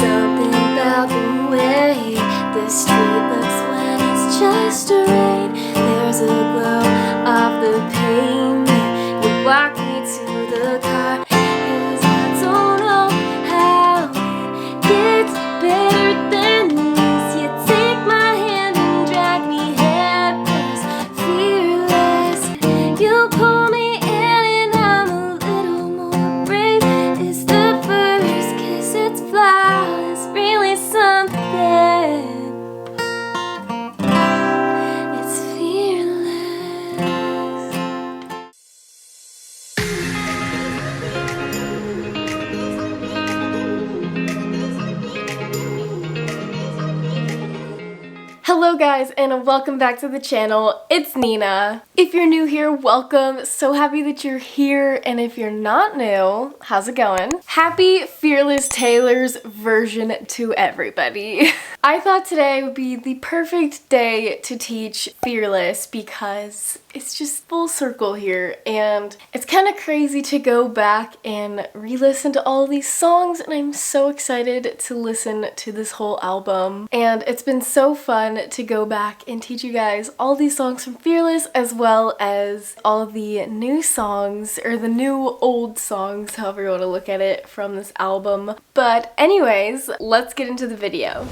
something about the way the street looks when it's just rain. There's a glow of the pavement. You walk me to the car, 'cause I don't know how it gets better than this. You take my hand and drag me head first, fearless. You pull me in and I'm a little more brave. It's the first kiss, it's flawless, really something. It's fearless. Hello guys, and welcome back to the channel. It's Nina. If you're new here, welcome. So happy that you're here, and if you're not new, how's it going? Happy Fearless Taylor's version to everybody. I thought today would be the perfect day to teach Fearless because it's just full circle here, and it's kind of crazy to go back and re-listen to all of these songs, and I'm so excited to listen to this whole album. And it's been so fun to go back and teach you guys all these songs from Fearless, as well as all the new songs, or the new old songs, however you want to look at it, from this album. But anyways, let's get into the video.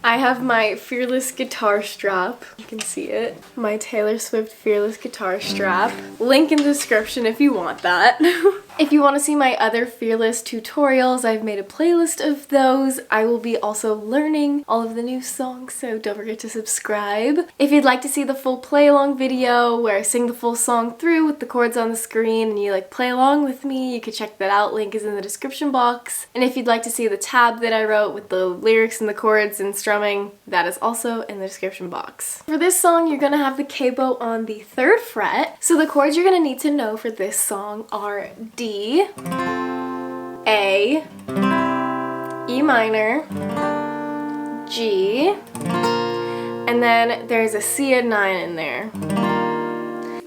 I have my Fearless guitar strap. You can see it. My Taylor Swift Fearless guitar strap. Link in the description if you want that. If you want to see my other Fearless tutorials, I've made a playlist of those. I will be also learning all of the new songs, so don't forget to subscribe. If you'd like to see the full play-along video where I sing the full song through with the chords on the screen and you like play along with me, you can check that out. Link is in the description box. And if you'd like to see the tab that I wrote with the lyrics and the chords and strumming, that is also in the description box. For this song, you're gonna have the capo on the 3rd fret. So the chords you're gonna need to know for this song are D, A, E minor, G, and then there's a C and 9 in there.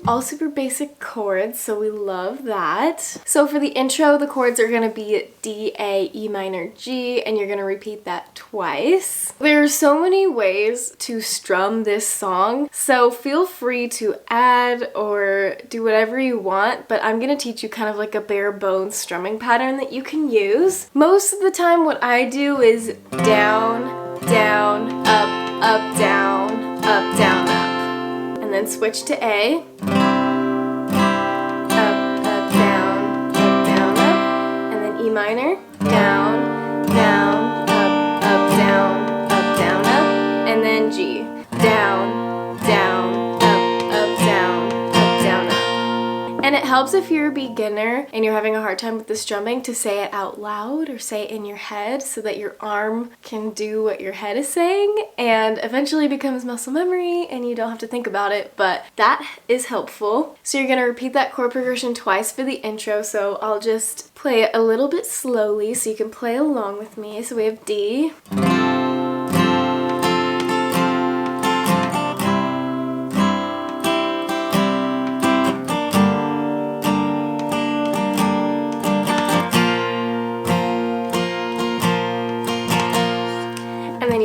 All super basic chords, so we love that. So for the intro, the chords are gonna be D, A, E minor, G, and you're gonna repeat that twice. There are so many ways to strum this song, so feel free to add or do whatever you want, but I'm gonna teach you kind of like a bare bones strumming pattern that you can use. Most of the time what I do is down, down, up, down, down, up. And then switch to A, up, down, up, and then E minor, down, down, up, down, up, and then G, down, down, up, down, up. And it helps if you're a beginner and you're having a hard time with the strumming to say it out loud or say it in your head so that your arm can do what your head is saying and eventually becomes muscle memory and you don't have to think about it, but that is helpful. So you're gonna repeat that chord progression twice for the intro, so I'll just play it a little bit slowly so you can play along with me. So we have D,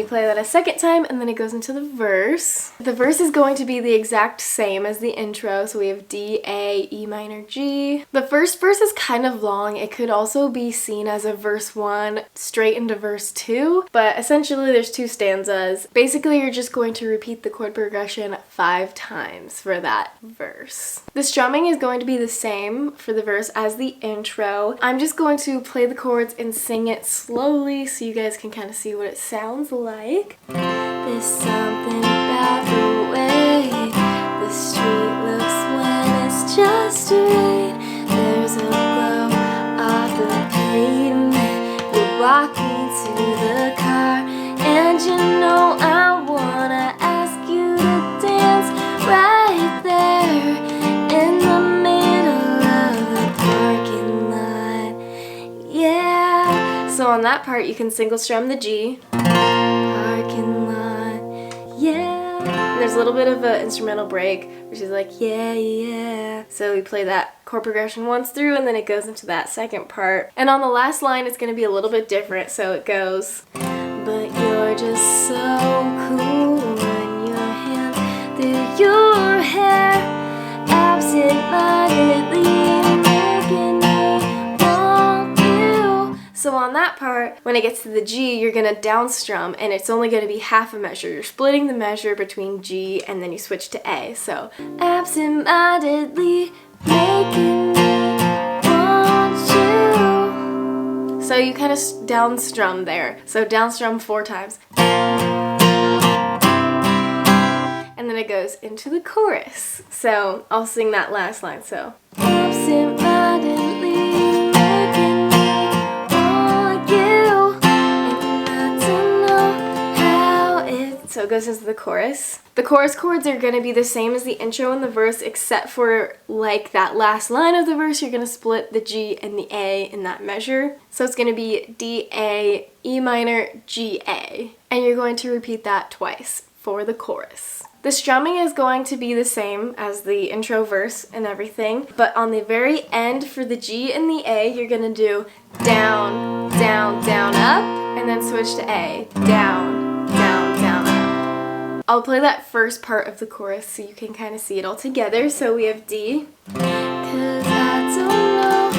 play that a second time, and then it goes into the verse. The verse is going to be the exact same as the intro, so we have D, A, E minor, G. The first verse is kind of long. It could also be seen as a verse 1 straight into verse 2, but essentially there's 2 stanzas. Basically, you're just going to repeat the chord progression 5 times for that verse. The strumming is going to be the same for the verse as the intro. I'm just going to play the chords and sing it slowly so you guys can kind of see what it sounds like. There's something about the way the street looks when it's just rain. There's a glow of the pavement. You walk me to the car, and you know I wanna ask you to dance right there in the middle of the parking lot. Yeah. So on that part, you can single strum the G. Parking lot, yeah. And there's a little bit of an instrumental break where she's like, yeah, yeah. So we play that chord progression once through, and then it goes into that second part. And on the last line, it's going to be a little bit different. So it goes, but you're just so cool when your hand through your hair, absent-mindedly making me want you. So on that part, when it gets to the G, you're gonna down strum, and it's only gonna be half a measure. You're splitting the measure between G and then you switch to A. So absent-mindedly making me want you. So you kind of down strum there. So down strum 4 times. And then it goes into the chorus. So I'll sing that last line. So absent-mindedly making me want you, and not to know how it. So it goes into the chorus. The chorus chords are going to be the same as the intro and the verse, except for like that last line of the verse, you're going to split the G and the A in that measure. So it's going to be D, A, E minor, G, A. And you're going to repeat that twice for the chorus. The strumming is going to be the same as the intro verse and everything, but on the very end for the G and the A, you're going to do down, down, down, up, and then switch to A. Down, down, down, up. I'll play that first part of the chorus so you can kind of see it all together. So we have D. 'Cause I don't know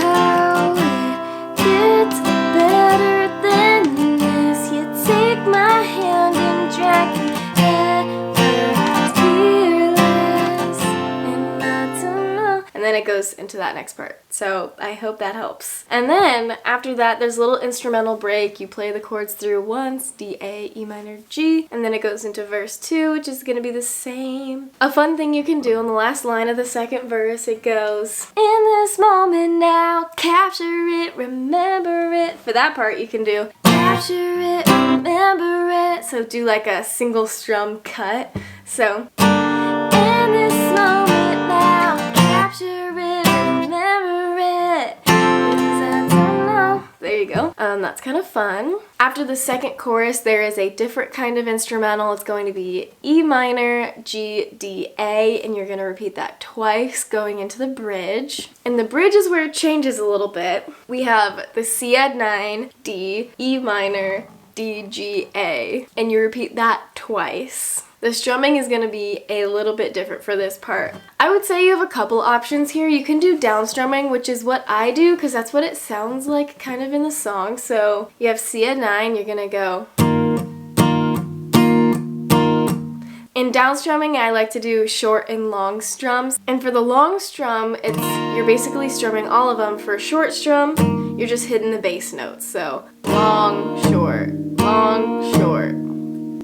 how it gets better than this. You take my hand and drag me ever fearless, and I don't know. And then it goes into that next part. So I hope that helps. And then after that, there's a little instrumental break. You play the chords through once, D, A, E minor, G, and then it goes into verse 2, which is gonna be the same. A fun thing you can do on the last line of the second verse, it goes, in this moment now, capture it, remember it. For that part, you can do, capture it, remember it. So do like a single strum cut. So, in this moment now, capture it, remember it. 'Cause I don't know. There you go. That's kind of fun. After the second chorus, there is a different kind of instrumental. It's going to be E minor, G, D, A, and you're going to repeat that twice going into the bridge. And the bridge is where it changes a little bit. We have the C add 9, D, E minor, D, G, A, and you repeat that twice. The strumming is going to be a little bit different for this part. I would say you have a couple options here. You can do down strumming, which is what I do because that's what it sounds like kind of in the song. So you have C at 9, you're going to go. In down strumming, I like to do short and long strums. And for the long strum, you're basically strumming all of them. For a short strum, you're just hitting the bass notes. So long, short, long, short.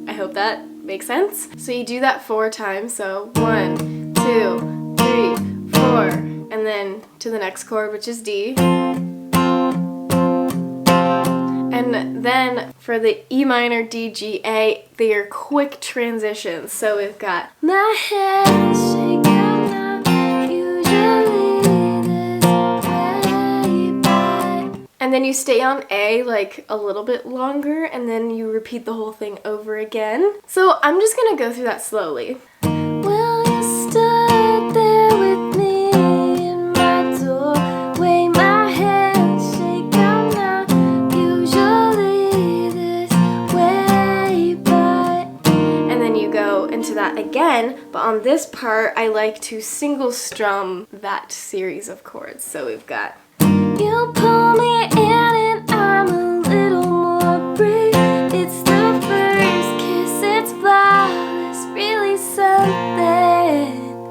I hope that makes sense. So you do that 4 times. So 1, 2, 3, 4, and then to the next chord, which is D. And then for the E minor, D, G, A, they are quick transitions. So we've got my head shaking now, usually this way, but... And then you stay on A like a little bit longer, and then you repeat the whole thing over again. So I'm just gonna go through that slowly. Well, you stood there with me in my doorway, my head shaking now, usually this way, but... And then you go into that again, but on this part, I like to single strum that series of chords. So we've got, you pull me in and I'm a little more brave. It's the first kiss, it's flawless, really something.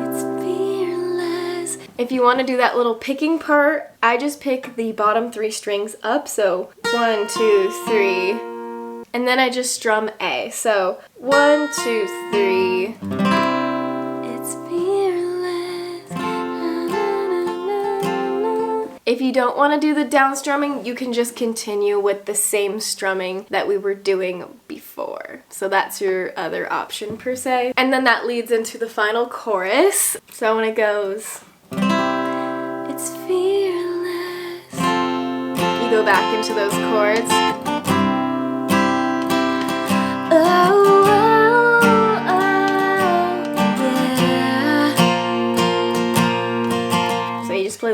It's fearless. If you want to do that little picking part, I just pick the bottom 3 strings up. So 1, 2, 3, and then I just strum A. So 1, 2, 3. It's fearless. If you don't want to do the down strumming, you can just continue with the same strumming that we were doing before. So that's your other option per se. And then that leads into the final chorus. So when it goes, it's fearless, you go back into those chords.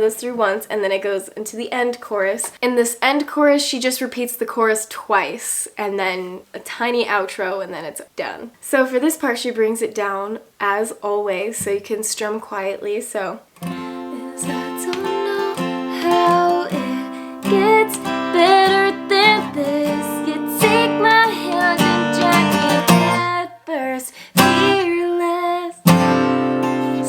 goes through once and then it goes into the end chorus. In this end chorus, she just repeats the chorus twice and then a tiny outro and then it's done. So for this part, she brings it down as always so you can strum quietly. So is I don't know how it gets better than this. You take my hand and drag me head first, fearless.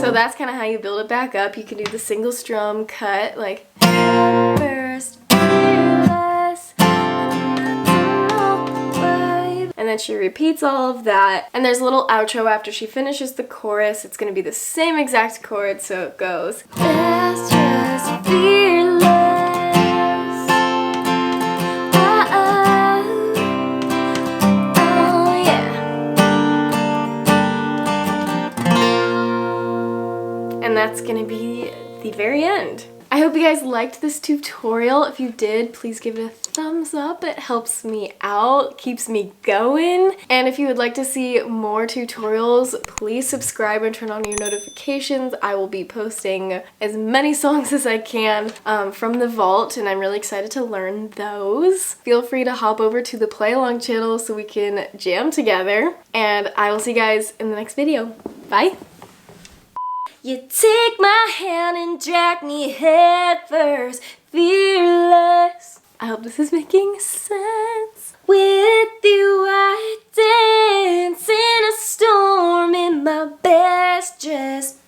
So that's kind of how you build it back up. You can do the single strum cut, like head first, fearless, and then she repeats all of that. And there's a little outro after she finishes the chorus. It's going to be the same exact chord, so it goes let's just fearless. Oh yeah. And that's gonna be the very end. I hope you guys liked this tutorial. If you did, please give it a thumbs up. It helps me out, keeps me going. And if you would like to see more tutorials, please subscribe and turn on your notifications. I will be posting as many songs as I can from the vault, and I'm really excited to learn those. Feel free to hop over to the play along channel so we can jam together. And I will see you guys in the next video. Bye! You take my hand and drag me head first, fearless. I hope this is making sense. With you I dance in a storm in my best dress,